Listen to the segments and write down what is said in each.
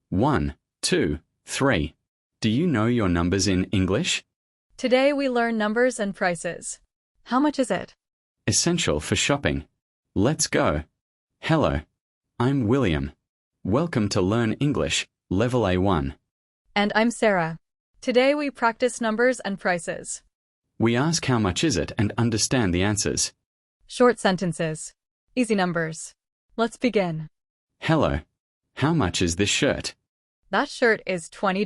1, 2, 3. Do you know your numbers in English? Today we learn numbers and prices. How much is it? Essential for shopping. Let's go. Hello. I'm William. Welcome to Learn English, Level A1. And I'm Sarah. Today we practice numbers and prices. We ask how much is it and understand the answers. Short sentences. Easy numbers. Let's begin. Hello. How much is this shirt? That shirt is $20.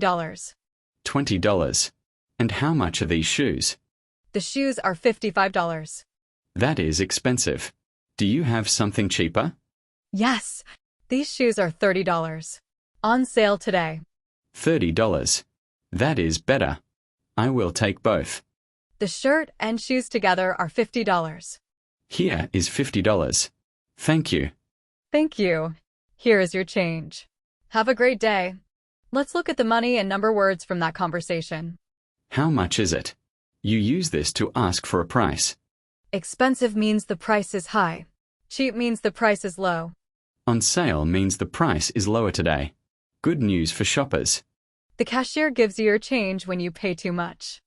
$20. And how much are these shoes? The shoes are $55. That is expensive. Do you have something cheaper? Yes, these shoes are $30. On sale today. $30. That is better. I will take both. The shirt and shoes together are $50. Here is $50. Thank you. Thank you. Here is your change. Have a great day. Let's look at the money and number words from that conversation. How much is it? You use this to ask for a price. Expensive means the price is high. Cheap means the price is low. On sale means the price is lower today. Good news for shoppers. The cashier gives you your change when you pay too much.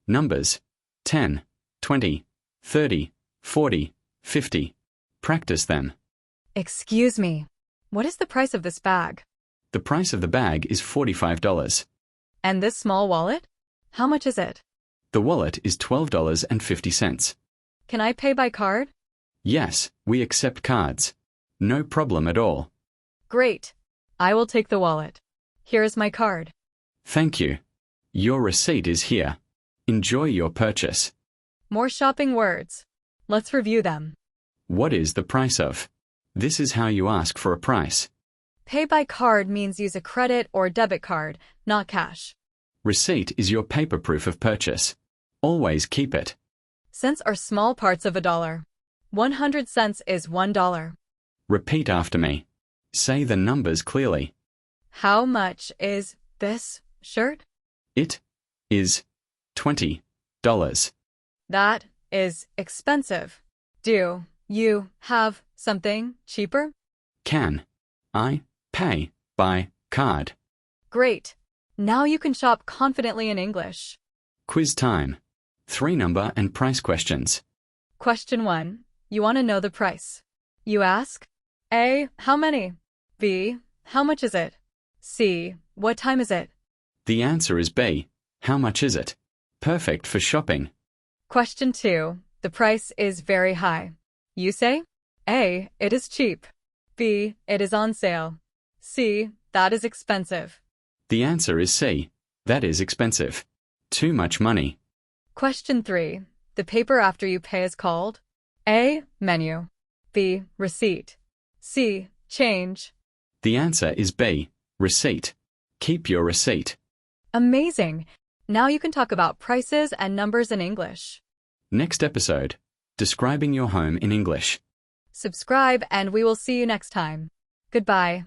Numbers 10, 20, 30, 40, 50. Practice them. Excuse me. What is the price of this bag? The price of the bag is $45. And this small wallet? How much is it? The wallet is $12.50. Can I pay by card? Yes, we accept cards. No problem at all. Great. I will take the wallet. Here is my card. Thank you. Your receipt is here. Enjoy your purchase. More shopping words. Let's review them. What is the price of? This is how you ask for a price. Pay by card means use a credit or debit card, not cash. Receipt is your paper proof of purchase. Always keep it. Cents are small parts of a dollar. 100 cents is $1. Repeat after me. Say the numbers clearly. How much is this shirt? It is $20. That is expensive. Do you have something cheaper? Can I pay by card? Great. Now you can shop confidently in English. Quiz time. 3 number and price questions. Question 1. You want to know the price. You ask A. How many? B. How much is it? C. What time is it? The answer is B. How much is it? Perfect for shopping. Question 2. The price is very high. You say A. It is cheap. B. It is on sale. C. That is expensive. The answer is C. That is expensive. Too much money. Question 3. The paper after you pay is called A. Menu. B. Receipt. C. Change. The answer is B. Receipt. Keep your receipt. Amazing! Now you can talk about prices and numbers in English. Next episode. Describing your home in English. Subscribe and we will see you next time. Goodbye.